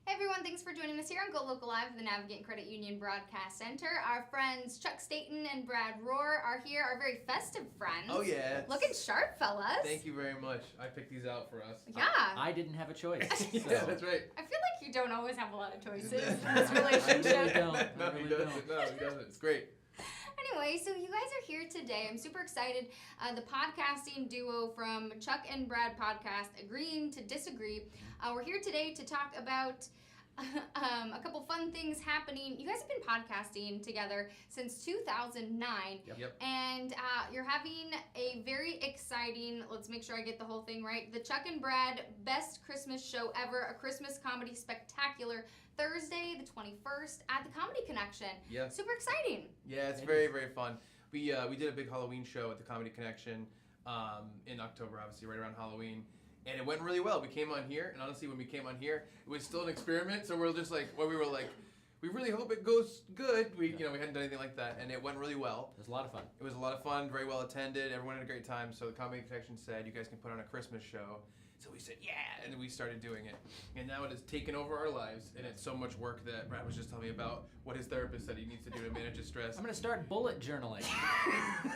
Hey everyone, thanks for joining us here on GoLocal Live, the Navigant Credit Union Broadcast Center. Our friends Chuck Staton and Brad Rohrer are here, our very festive friends. Oh yeah. Looking sharp, fellas. Thank you very much. I picked these out for us. Yeah. I didn't have a choice. Yeah, that's right. I feel like you don't always have a lot of choices in this relationship. I really don't. No, he doesn't. No, he doesn't. It's great. Anyway, so you guys are here today. I'm super excited. The podcasting duo from Chuck and Brad podcast, Agreeing to Disagree. We're here today to talk about a couple fun things happening. You guys have been podcasting together since 2009. Yep. And you're having a very exciting, let's make sure I get the whole thing right, the Chuck and Brad Best Christmas Show Ever, a Christmas comedy spectacular, Thursday the 21st at the Comedy Connection. Yeah. Super exciting. Yeah, it's very, very fun. We did a big Halloween show at the Comedy Connection in October, obviously, right around Halloween. And it went really well. We came on here, and honestly, when we came on here, it was still an experiment. So we're just like, we really hope it goes good. We hadn't done anything like that, and it went really well. It was a lot of fun. It was a lot of fun, very well attended. Everyone had a great time. So the Comedy Connection said, you guys can put on a Christmas show. So we said, yeah, and then we started doing it. And now it has taken over our lives, and it's so much work that Brad was just telling me about what his therapist said he needs to do to manage his stress. I'm going to start bullet journaling.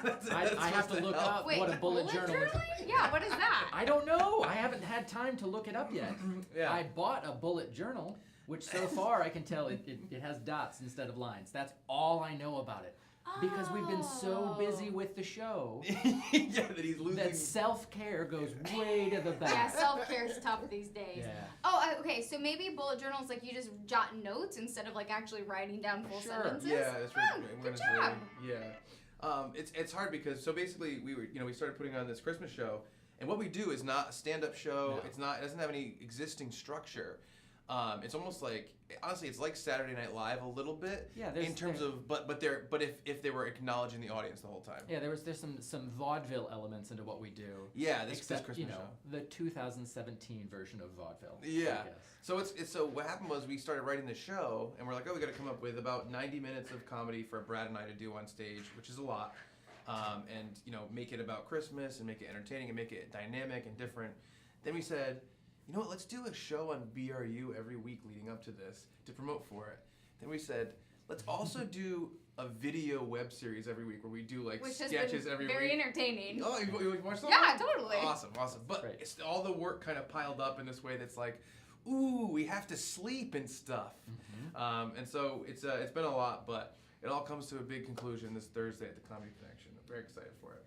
That's I have to look up Wait, what a bullet journal is. journaling? Yeah, what is that? I don't know. I haven't had time to look it up yet. Yeah. I bought a bullet journal, which so far I can tell it has dots instead of lines. That's all I know about it. Because we've been so busy with the show Yeah, that he's losing. that self-care goes way to the back. Yeah, self-care is tough these days. Yeah. Oh, okay, so maybe bullet journals, like you just jot notes instead of like actually writing down full Sure. sentences? Yeah, that's right. Oh, good job. Yeah. It's hard because so basically we started putting on this Christmas show, and what we do is not a stand-up show. No. It doesn't have any existing structure. It's almost like, honestly, it's like Saturday Night Live a little bit. Yeah, in terms of but if they were acknowledging the audience the whole time. Yeah, there's some vaudeville elements into what we do. Yeah, this Except, Christmas show. the 2017 version of vaudeville. Yeah. I guess. So so what happened was we started writing the show, and we're like, we got to come up with about 90 minutes of comedy for Brad and I to do on stage, which is a lot, and make it about Christmas and make it entertaining and make it dynamic and different. Then we said, you know what? Let's do a show on BRU every week leading up to this to promote for it. Then we said, let's also do a video web series every week where we do like Which has sketches been every very week. entertaining. Oh, you watched that? Yeah, totally. Awesome. But Right. it's all the work kind of piled up in this way that's like, ooh, we have to sleep and stuff. And so it's been a lot, but it all comes to a big conclusion this Thursday at the Comedy Connection. I'm very excited for it.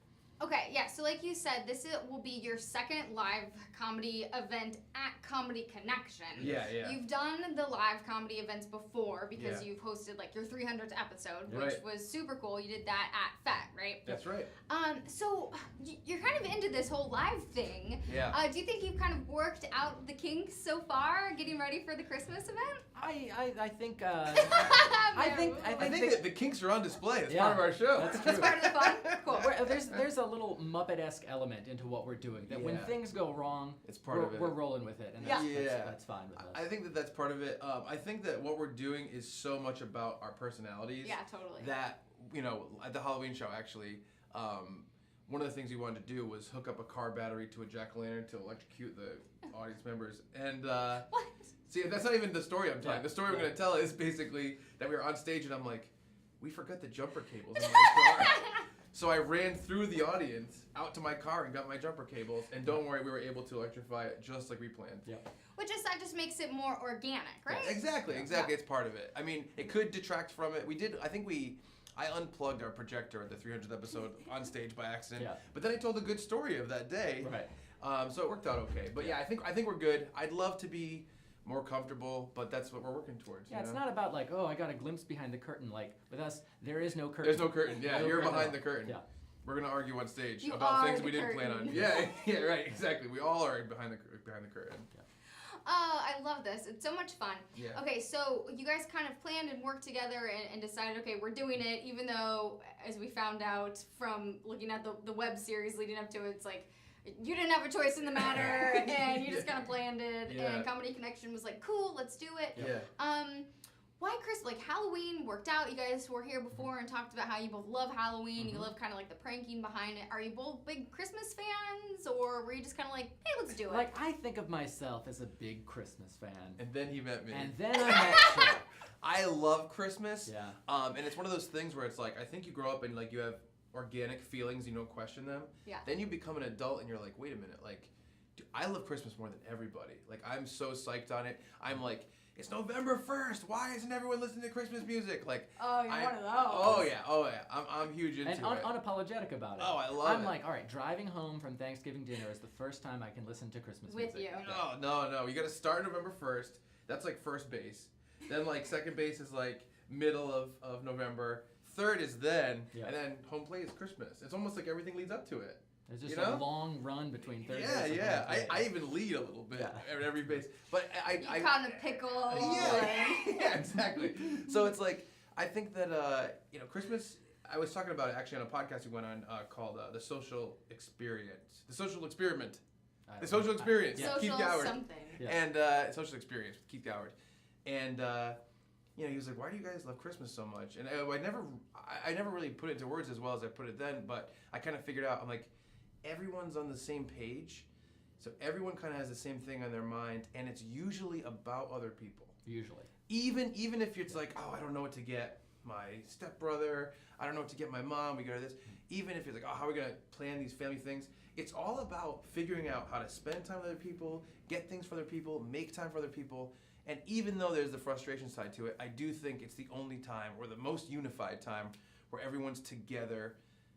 Okay, yeah, so like you said, will be your second live comedy event at Comedy Connection. Yeah. You've done the live comedy events before because Yeah. you've hosted like your 300th episode, which Right. was super cool. You did that at FET, right? That's right. So you're kind of into this whole live thing. Yeah. Do you think you've kind of worked out the kinks so far, getting ready for the Christmas event? I think I I think that the kinks are on display. It's Yeah, part of our show. that's That's part of the fun? Cool. there's a little Muppet-esque element into what we're doing. That when Yeah. things go wrong, It's part of it. we're rolling with it, and Yeah. that's fine with us. I think that's part of it. I think that what we're doing is so much about our personalities. Yeah, totally. That, at the Halloween show, actually, one of the things we wanted to do was hook up a car battery to a jack-o'-lantern to electrocute the audience members. And What? see, that's not even the story I'm telling. Yeah. The story we're going to tell is basically that we were on stage, and I'm like, we forgot the jumper cables in my car. So I ran through the audience out to my car and got my jumper cables, and don't worry, we were able to electrify it just like we planned. Yeah. That just makes it more organic, right? Exactly. Yeah. It's part of it. I mean, it could detract from it. I unplugged our projector at the 300th episode on stage by accident. Yeah. But then I told a good story of that day. Right. So it worked out okay. But yeah, I think we're good. I'd love to be more comfortable, but that's what we're working towards. Yeah, it's not about like, I got a glimpse behind the curtain. Like with us, there is no curtain. There's no curtain. Yeah, No you're curtain at behind all. the curtain. Yeah. We're gonna argue on stage You about are things the we didn't plan on. curtain. Yeah, right, exactly. We all are behind the curtain. Yeah. Oh, I love this. It's so much fun. Yeah. Okay, so you guys kind of planned and worked together and decided, okay, we're doing it, even though, as we found out from looking at the web series leading up to it, it's like, you didn't have a choice in the matter, and you just kind of planned it, Yeah. and Comedy Connection was like, cool, let's do it. Yeah. why Like Halloween worked out. You guys were here before and talked about how you both love Halloween. You love kind of like the pranking behind it. Are you both big Christmas fans, or were you just kind of like, hey, let's do it? Like, I think of myself as a big Christmas fan. And then he met me. And then I met Chuck. I love Christmas. Yeah. And it's one of those things where it's like, I think you grow up and like you have organic feelings, you don't question them. Yeah. Then you become an adult and you're like, wait a minute, like, dude, I love Christmas more than everybody. Like, I'm so psyched on it. I'm like, it's November 1st. Why isn't everyone listening to Christmas music? Like, oh, you're one of those. Oh yeah. I'm huge into and it. unapologetic about it. Oh, I love I'm it. like, all right, driving home from Thanksgiving dinner is the first time I can listen to Christmas With music. you. No. You got to start November 1st. That's like first base. Then like second base is like middle of November. Third is then, and then home plate is Christmas. It's almost like everything leads up to it. There's just a long run between third base and Yeah. home plate. I even lead a little bit at every base. But I caught in a pickle. Yeah, exactly. So it's like, I think that, Christmas, I was talking about it actually on a podcast we went on called The Social Experience. The Social Experiment. The Social Experience. Social Keith Goward. something. Yeah. And Social Experience with Keith Goward. And, he was like, why do you guys love Christmas so much? And I never really put it into words as well as I put it then, but I kind of figured out, I'm like, everyone's on the same page. So everyone kind of has the same thing on their mind, and it's usually about other people. Usually. Even if it's like, oh, I don't know what to get my stepbrother, I don't know what to get my mom, we go to this. Even if it's like, oh, how are we going to plan these family things? It's all about figuring out how to spend time with other people, get things for other people, make time for other people. And even though there's the frustration side to it, I do think it's the only time, or the most unified time, where everyone's together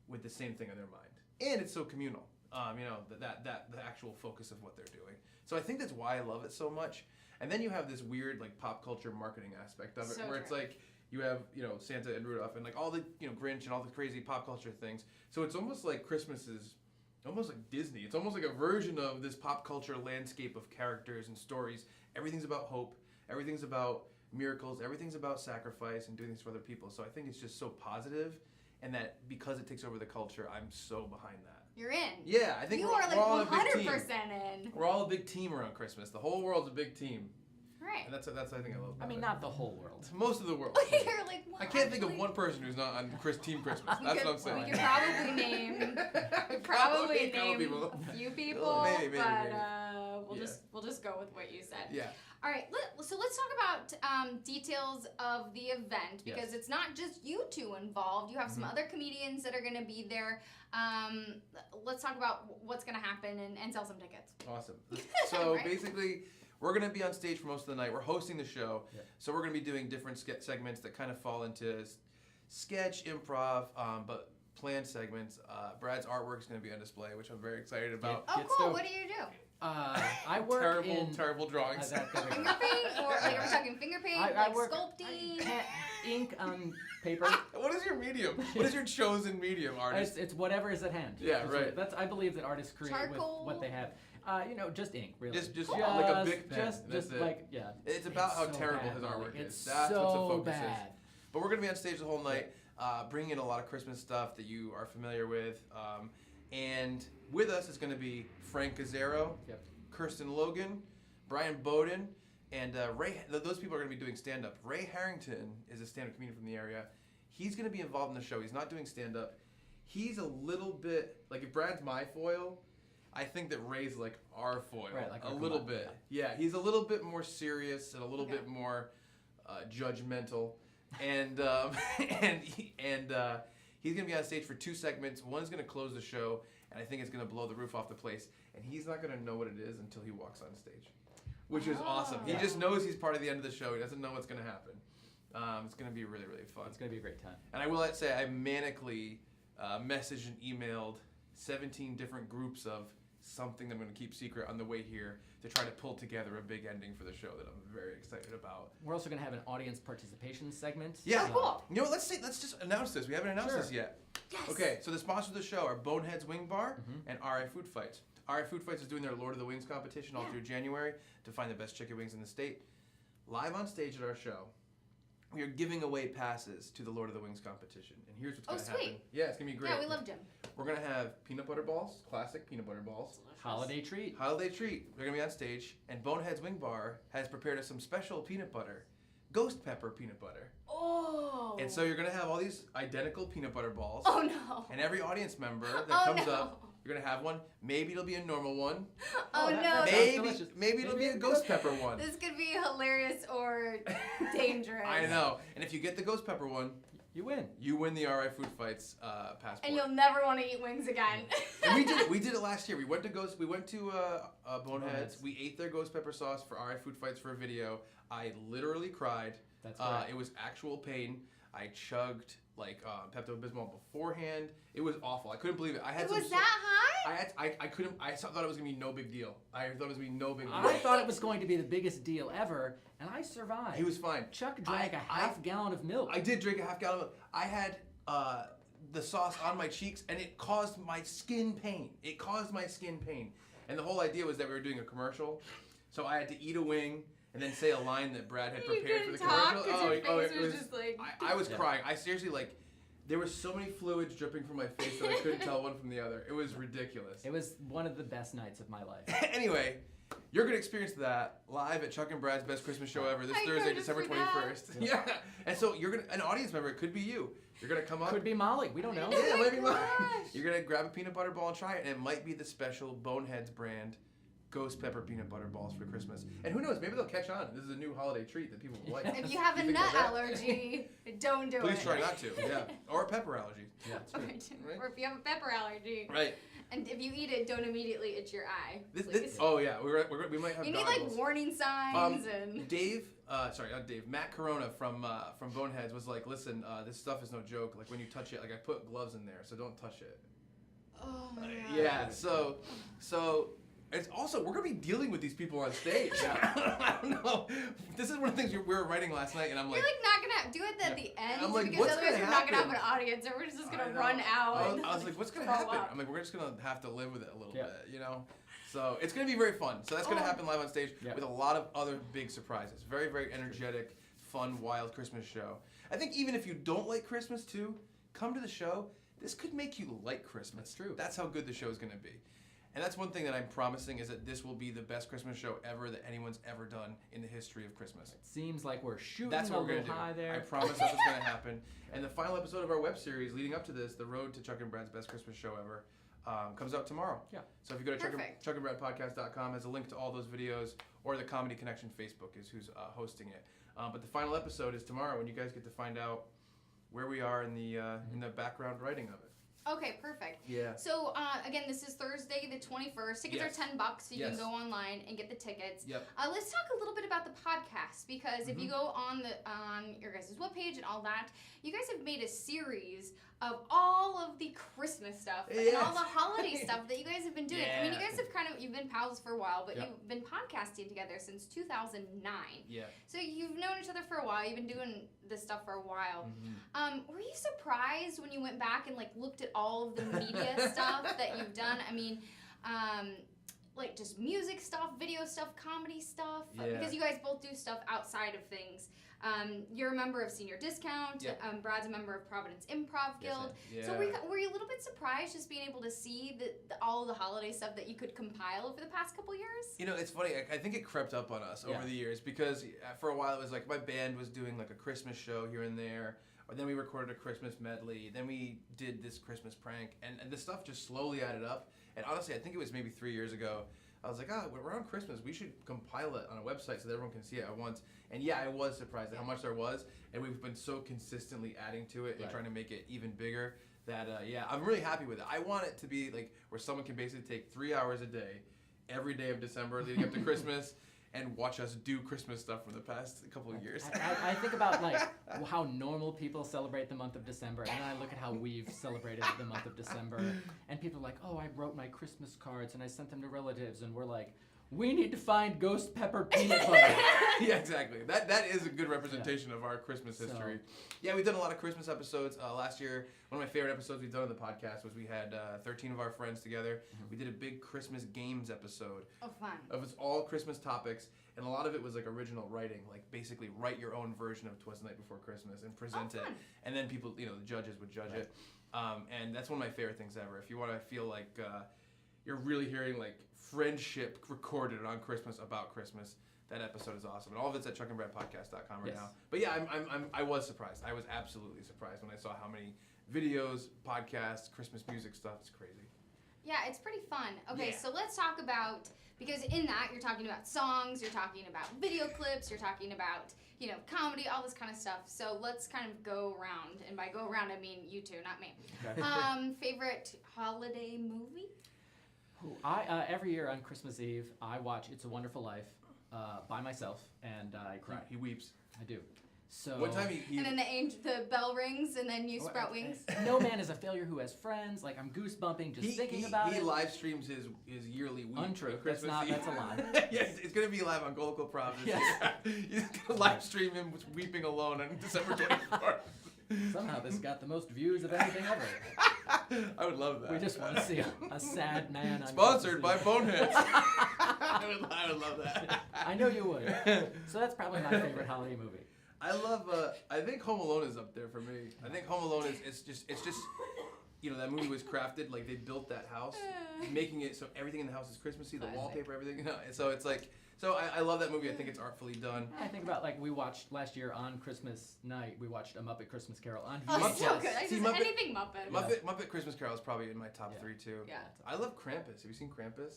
with the same thing on their mind. And it's so communal, the actual focus of what they're doing. So I think that's why I love it so much. And then you have this weird like pop culture marketing aspect of it, So where it's like you have Santa and Rudolph and like all the Grinch and all the crazy pop culture things. So it's almost like Christmas is almost like Disney. It's almost like a version of this pop culture landscape of characters and stories. Everything's about hope. Everything's about miracles. Everything's about sacrifice and doing things for other people. So I think it's just so positive. And that because it takes over the culture, I'm so behind that. You're in. Yeah, I think you we're are like all 100% a big team. in. We're all a big team around Christmas. The whole world's a big team. Right. And that's I think I love about I mean, it. not the whole world. Most of the world. You're like, well, I can't think of one person who's not on Team Christmas. That's what I'm saying. We could probably name a few people, Maybe. we'll just go with what you said. Yeah. All right, so let's talk about details of the event, because it's not just you two involved. You have some other comedians that are going to be there. Let's talk about what's going to happen and sell some tickets. Awesome. So Right? basically, we're going to be on stage for most of the night. We're hosting the show. Yeah. So we're going to be doing different segments that kind of fall into sketch, improv, but planned segments. Brad's artwork is going to be on display, which I'm very excited about. Oh, cool. What do you do? I work terrible drawings. Finger paint, or like, are we talking finger paint, I work, sculpting? Ink on paper. What is your medium? What is your chosen medium, artist? It's whatever is at hand. Yeah, right. I believe that artists create Charcoal. with what they have. Just ink, really. Just like a big pen. Just like, yeah. It's about how so terrible bad, his artwork is. It's That's so what the focus bad. is. But we're going to be on stage the whole night, bringing in a lot of Christmas stuff that you are familiar with. And with us is going to be Frank Gazzaro, Kirsten Logan, Brian Bowden, and Ray. Those people are going to be doing stand-up. Ray Harrington is a stand-up comedian from the area. He's going to be involved in the show. He's not doing stand-up. He's a little bit, like if Brad's my foil, I think that Ray's like our foil. Right, like a little bit. Yeah, he's a little bit more serious and a little bit more judgmental. And he's going to be on stage for 2 segments. One's going to close the show, and I think it's going to blow the roof off the place. And he's not going to know what it is until he walks on stage, which is awesome. He just knows he's part of the end of the show. He doesn't know what's going to happen. It's going to be really, really fun. It's going to be a great time. And I will say I manically messaged and emailed 17 different groups of something that I'm going to keep secret on the way here to try to pull together a big ending for the show that I'm very excited about. We're also going to have an audience participation segment. Yeah. Oh, cool. You know what? Let's just announce this. We haven't announced this yet. Yes. Okay, so the sponsors of the show are Bonehead's Wing Bar and RI Food Fights. RI Food Fights is doing their Lord of the Wings competition all through January to find the best chicken wings in the state. Live on stage at our show, we are giving away passes to the Lord of the Wings competition. And here's what's going to happen. Yeah, it's going to be great. Yeah, we loved him. We're going to have peanut butter balls, classic peanut butter balls. Holiday treat. Holiday treat. They're going to be on stage. And Bonehead's Wing Bar has prepared us some special peanut butter ghost pepper peanut butter. Oh. And so you're gonna have all these identical peanut butter balls. Oh no. And every audience member that Oh, comes no. up, you're gonna have one. Maybe it'll be a normal one. Oh, that no. sounds Maybe delicious. maybe it'll be a ghost pepper one. This could be hilarious or dangerous. I know. And if you get the ghost pepper one, You win. you win the RI Food Fights passport. And you'll never want to eat wings again. And we did it last year. We went to Boneheads. Boneheads. We ate their ghost pepper sauce for RI Food Fights for a video. I literally cried. That's correct. It was actual pain. I chugged like Pepto-Bismol beforehand. It was awful. I couldn't believe it. I had It some was that high? I couldn't. I thought it was gonna be no big deal. I thought it was gonna be no big deal. I thought it was going to be the biggest deal ever, and I survived. He was fine. Chuck drank a half gallon of milk. I did drink a half gallon of milk. I had the sauce on my cheeks, and it caused my skin pain. And the whole idea was that we were doing a commercial, so I had to eat a wing and then say a line that Brad had You prepared for the couldn't talk commercial. 'cause your face it was just like... I was Yeah. crying. I seriously there were so many fluids dripping from my face that I couldn't tell one from the other. It was ridiculous. It was one of the best nights of my life. Anyway, you're gonna experience that live at Chuck and Brad's Best Christmas Show Ever this I Thursday, couldn't December for that. 21st. Yeah. And so you're gonna an audience member. It could be you. You're gonna come up. Could be Molly. We don't know. Oh Yeah, my maybe mine. gosh. You're gonna grab a peanut butter ball and try it, and it might be the special Boneheads brand ghost pepper peanut butter balls for Christmas. And who knows? Maybe they'll catch on. This is a new holiday treat that people will like. If you have a think nut about that? allergy, don't do it. Please try not to. Yeah. Or a pepper allergy. Yeah, it's good. Right. Or if you have a pepper allergy. Right. And if you eat it, don't immediately itch your eye. This, please. oh yeah, we might have. You need goggles. like warning signs and... Dave, sorry, not Dave. Matt Corona from Boneheads was like, listen, this stuff is no joke. Like when you touch it, like I put gloves in there, so don't touch it. Oh my god. Yeah. So it's also we're gonna be dealing with these people on stage. I don't know. This is one of the things we were writing last night, and I'm like. You're like not gonna do it at the end I'm like, because what's otherwise gonna we're not gonna have happen? an audience and we're just I gonna know. run out. and I was like, what's gonna throw happen? up. I'm like, we're just gonna have to live with it a little Yeah. bit, you know. So it's gonna be very fun. So that's gonna Oh. happen live on stage Yeah. with a lot of other big surprises. Very, very energetic, fun, wild Christmas show. I think even if you don't like Christmas too, come to the show. This could make you like Christmas. That's true. That's how good the show is gonna be. And that's one thing that I'm promising is that this will be the best Christmas show ever that anyone's ever done in the history of Christmas. It seems like we're shooting That's a what we're little gonna high do. there. I promise that's what's gonna happen. And the final episode of our web series leading up to this, The Road to Chuck and Brad's Best Christmas Show Ever, comes out tomorrow. Yeah. So if you go to Perfect. chuckandbradpodcast.com, has a link to all those videos, or the Comedy Connection Facebook is who's hosting it. But the final episode is tomorrow, when you guys get to find out where we are in the background writing of it. Okay, perfect. Yeah. So again, this is Thursday the 21st. Tickets Yes. are $10, so you Yes. can go online and get the tickets. Yep. Let's talk a little bit about the podcast because if you go on your guys' webpage and all that, you guys have made a series of all of the Christmas stuff and all Yes. the holiday stuff that you guys have been doing. I mean, you Yeah. guys have you've been pals for a while, but Yep. you've been podcasting together since 2009. Yeah. So you've known each other for a while. You've been doing this stuff for a while. Mm-hmm. Were you surprised when you went back and like looked at all of the media stuff that you've done? I mean, like just music stuff, video stuff, comedy stuff. Yeah. Because you guys both do stuff outside of things. You're a member of Senior Discount. Yep. Brad's a member of Providence Improv Guild. Yeah. So were you a little bit surprised just being able to see all of the holiday stuff that you could compile over the past couple years? You know, it's funny. I think it crept up on us over the years because for a while it was like my band was doing like a Christmas show here and there, or then we recorded a Christmas medley, then we did this Christmas prank, and this stuff just slowly added up. And honestly, I think it was maybe 3 years ago. I was like, around Christmas, we should compile it on a website so that everyone can see it at once. And yeah, I was surprised at how much there was, and we've been so consistently adding to it and trying to make it even bigger that, I'm really happy with it. I want it to be like where someone can basically take 3 hours a day, every day of December leading up to Christmas, and watch us do Christmas stuff from the past couple of years. I think about like how normal people celebrate the month of December, and then I look at how we've celebrated the month of December, and people are like, oh, I wrote my Christmas cards and I sent them to relatives, and we're like, we need to find ghost pepper peanut butter. Yeah, exactly. That is a good representation of our Christmas history. Yeah, we've done a lot of Christmas episodes. Last year, one of my favorite episodes we've done on the podcast was we had 13 of our friends together. We did a big Christmas games episode. Oh, fun. It was all Christmas topics, and a lot of it was like original writing, like basically write your own version of Twas the Night Before Christmas and present it. Fun. And then people, the judges would judge it. And that's one of my favorite things ever. If you want to feel like you're really hearing like friendship recorded on Christmas about Christmas, That episode is awesome, and all of it's at chuckandbradpodcast.com right Yes. now. But yeah, I was surprised. I was absolutely surprised when I saw how many videos, podcasts, Christmas music stuff. It's crazy. Yeah, it's pretty fun. Okay, Yeah. so let's talk about, because in that you're talking about songs, you're talking about video clips, you're talking about, comedy, all this kind of stuff. So let's kind of go around, and by go around I mean you two, not me. Okay. Favorite holiday movie? I every year on Christmas Eve, I watch It's a Wonderful Life by myself, and I cry. He weeps. I do. So One time he And then the bell rings, and then you sprout wings. No man is a failure who has friends. Like, I'm goosebumping just thinking about it. He live streams his yearly weep. Untrue. on Christmas That's Eve. a lie. Yeah, it's going to be live on GoLocal Providence. Yes. He's going to live stream him weeping alone on December 24th. Somehow this got the most views of anything ever. I would love that. We just want to see a sad man on Sponsored by Christmas Eve. Boneheads. I would love that. I know you would. So that's probably my favorite holiday movie. I love. I think Home Alone is up there for me. I think Home Alone is. It's just. That movie was crafted like they built that house, making it so everything in the house is Christmassy. The Classic. wallpaper, everything. So it's like. So I love that movie. I think it's artfully done. I think about, like, we watched last year on Christmas night. We watched A Muppet Christmas Carol on Oh, VHS. so good. See, Anything Muppet. Muppet Christmas Carol is probably in my top Yeah. 3 too. Yeah. I love Krampus. Have you seen Krampus?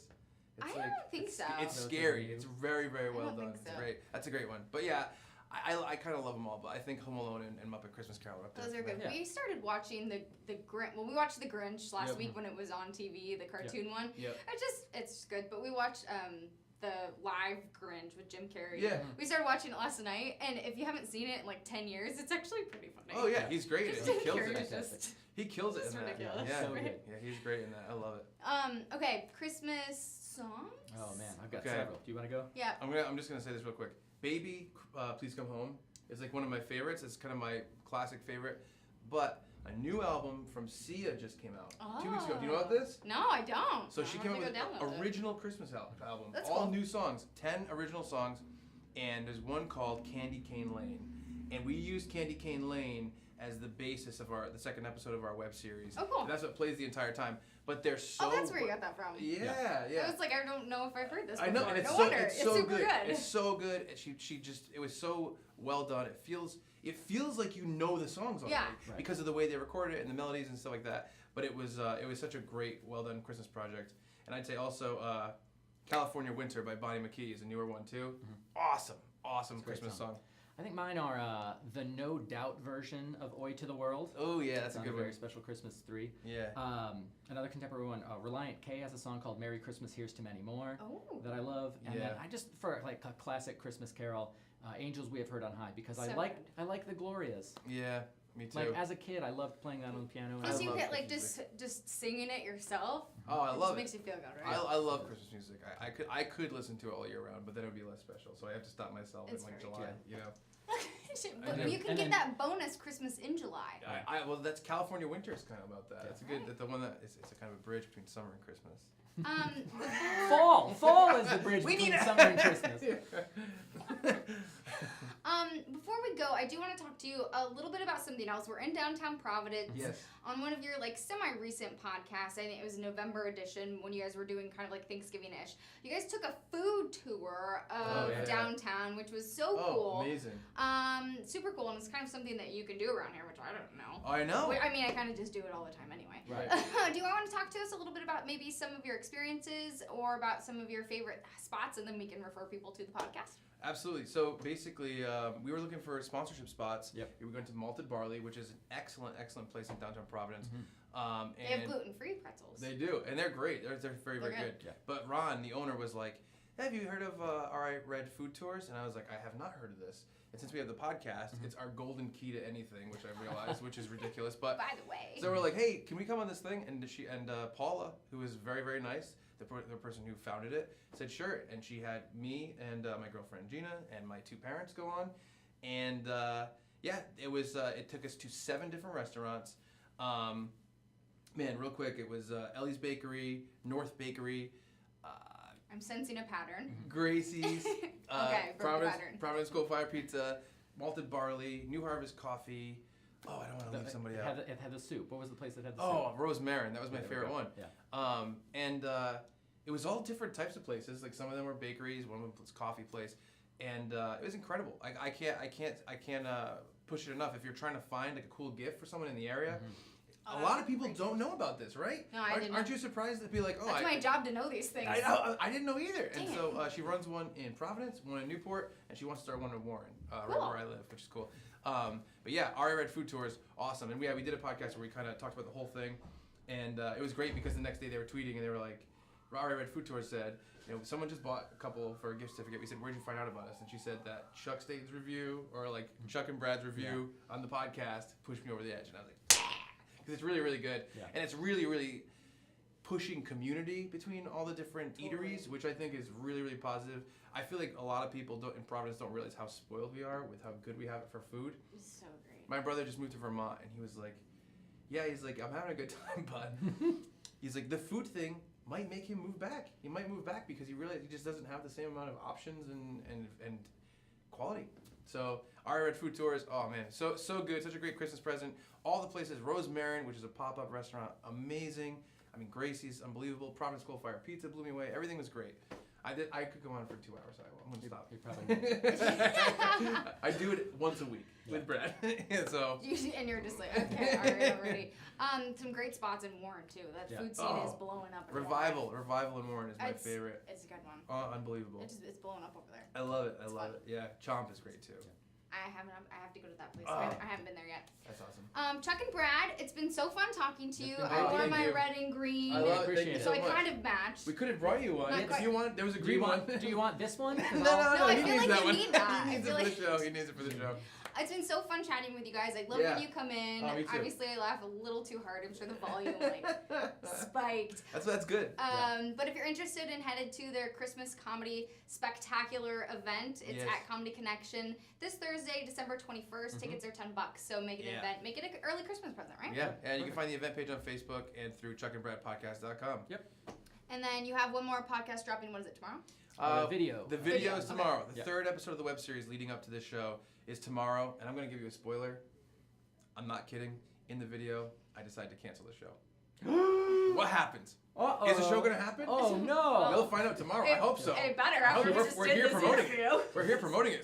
I don't think so. It's Those are scary. weird. It's very, very well don't done. think It's so. great. That's a great one. But yeah, I kind of love them all. But I think Home Alone and Muppet Christmas Carol are up there. Those are for me. good. Yeah. We started watching the Grinch. Well, we watched the Grinch last Yep. week when it was on TV, the cartoon one. Yep. It's good. But we watched the live Grinch with Jim Carrey. Yeah. We started watching it last night, and if you haven't seen it in like 10 years, it's actually pretty funny. Oh yeah, he's great. Just He Jim kills Carrey it. is just. He kills it It's in that. ridiculous, Yeah, so right? good. Yeah, he's great in that. I love it. Okay, Christmas songs. Oh man, I've got Okay. several. Do you want to go? Yeah. I'm just gonna say this real quick. Baby, Please Come Home is like one of my favorites. It's kind of my classic favorite. But a new album from Sia just came out 2 weeks ago. Do you know about this? No, I don't. So she came out with down an original Christmas album. That's all cool. new songs, 10 original songs, and there's one called Candy Cane Lane. And we used Candy Cane Lane as the basis of the second episode of our web series. Oh, cool. And that's what plays the entire time. But they're so. Oh, that's where you got that from. Yeah. I was like, I don't know if I've heard this I before. know, and it's no so wonder. it's so super good. It's so good. And it was so well done. It feels like you know the songs already Yeah. Right. because of the way they recorded it and the melodies and stuff like that. But it was such a great, well done Christmas project. And I'd say also California Winter by Bonnie McKee is a newer one too. Awesome It's a great Christmas song. I think mine are the No Doubt version of Oi to the World. Oh yeah, that's It's a on good Very one. Special Christmas 3. Yeah. Another contemporary one, Reliant K has a song called Merry Christmas, Here's to Many More Oh. that I love. And then Yeah. I just, for like a classic Christmas carol, Angels We Have Heard on High, because So I like the Glorias. Yeah, me too. Like, as a kid, I loved playing that on the piano. And Plus, I you love get like Christmas just singing it yourself. Oh, I It love just it. makes you feel good, right? I love Christmas music. I could listen to it all year round, but then it would be less special. So I have to stop myself It's in like very July. true. You know. But do. you can And get then- that bonus Christmas in July. Well, that's California Winter is kind of about that. Yeah. That's a good. That's the one that it's a kind of a bridge between summer and Christmas. Before, Fall is the bridge We between need a- summer and Christmas. before we go, I do want to talk to you a little bit about something else. We're in downtown Providence. Yes. On one of your like semi-recent podcasts, I think it was November edition when you guys were doing kind of like Thanksgiving-ish. You guys took a food tour of Oh, yeah. downtown, which was so Oh, cool. amazing. Super cool, and it's kind of something that you can do around here, which I don't know. I know. I mean, I kind of just do it all the time anyway. Right. Do you want to talk to us a little bit about maybe some of your experiences or about some of your favorite spots, and then we can refer people to the podcast? Absolutely. So basically, we were looking for sponsorship spots. Yep. We were going to Malted Barley, which is an excellent place in downtown Providence. Mhm. They have And gluten-free pretzels. they do, and they're great. They're very, They're very good. good. Yeah. But Ron, the owner, was like, "Have you heard of Alright Red Food Tours?" And I was like, "I have not heard of this." And since we have the podcast, it's our golden key to anything, which I realized, which is ridiculous. But By the way. so we're like, "Hey, can we come on this thing?" And Paula, who was very, very nice, the person who founded it, said sure. And she had me and my girlfriend Gina and my 2 parents go on, and it was. It took us to 7 different restaurants. Man, real quick, it was Ellie's Bakery, North Bakery, I'm sensing a pattern. Gracie's, Okay, broke the pattern. Providence Coal Fire Pizza, Malted Barley, New Harvest Coffee. Oh, I don't want to leave somebody out. It had the soup. What was the place that had the Oh, soup? Rosemarin. That was my There we favorite go. one. Yeah. And it was all different types of places. Like some of them were bakeries, one was a coffee place. and it was incredible. I can't push it enough. If you're trying to find like a cool gift for someone in the area. Oh, A lot of people don't know about this, right? No, I didn't. Aren't you surprised to be like, oh, That's my job to know these things. I know. I didn't know either. Dang And so she runs one in Providence, one in Newport, and she wants to start one in Warren, right Cool. where I live, which is cool. But yeah, Ari Red Food Tours, awesome. And we did a podcast where we kind of talked about the whole thing, and it was great because the next day they were tweeting and they were like, Ari Red Food Tours said, someone just bought a couple for a gift certificate. We said, where did you find out about us? And she said that Chuck Staton's review or like Chuck and Brad's review on the podcast pushed me over the edge, and I was like, because it's really, really good. Yeah. And it's really, really pushing community between all the different eateries, which I think is really, really positive. I feel like a lot of people in Providence don't realize how spoiled we are with how good we have it for food. It's so great. My brother just moved to Vermont, and he was like, I'm having a good time, bud. He's like, the food thing might make him move back. He might move back because he realized he just doesn't have the same amount of options and quality. So Ari Red Food Tours, oh man, so good, such a great Christmas present. All the places, Rosemarin, which is a pop-up restaurant, amazing. I mean, Gracie's, unbelievable. Providence Coal Fire Pizza blew me away. Everything was great. I could go on for 2 hours. I'm gonna stop. You probably I do it once a week with Brad. So. And you're just like, okay, all right, already. Some great spots in Warren too. That food scene is blowing up. In Revival in Warren is my favorite. It's a good one. Oh, unbelievable. It's blowing up over there. I love it. I love it. Yeah, Chomp is great too. I have to go to that place. I haven't been there yet. That's awesome. Chuck and Brad, it's been so fun talking to you. been I great. wore my you. red and green. I love it. appreciate Thank you it. So I much. kind of matched. We could have brought you one Not if quite. you want. There was a Do green you one. want? Do you want this one? No, I he feel needs like that you one. need that. He I needs it feel for the like- show. He needs it for the show. It's been so fun chatting with you guys. I love Yeah. when you come in. Oh, me too. Obviously, I laugh a little too hard. I'm sure the volume spiked. That's good. But if you're interested in headed to their Christmas comedy spectacular event, it's Yes. at Comedy Connection this Thursday, December 21st. Tickets are $10, so make it an event. Make it an early Christmas present, right? Yeah, and you can find the event page on Facebook and through chuckandbradpodcast.com. Yep. And then you have one more podcast dropping. What is it, tomorrow? Video. The video is tomorrow. The Yep. third episode of the web series leading up to this show is tomorrow, and I'm going to give you a spoiler. I'm not kidding. In the video, I decide to cancel the show. What happens? Uh-oh. Is the show going to happen? Oh no! We'll find out tomorrow. I hope so. It better I hope after we we're just we're did here this promoting interview. it. We're here promoting it.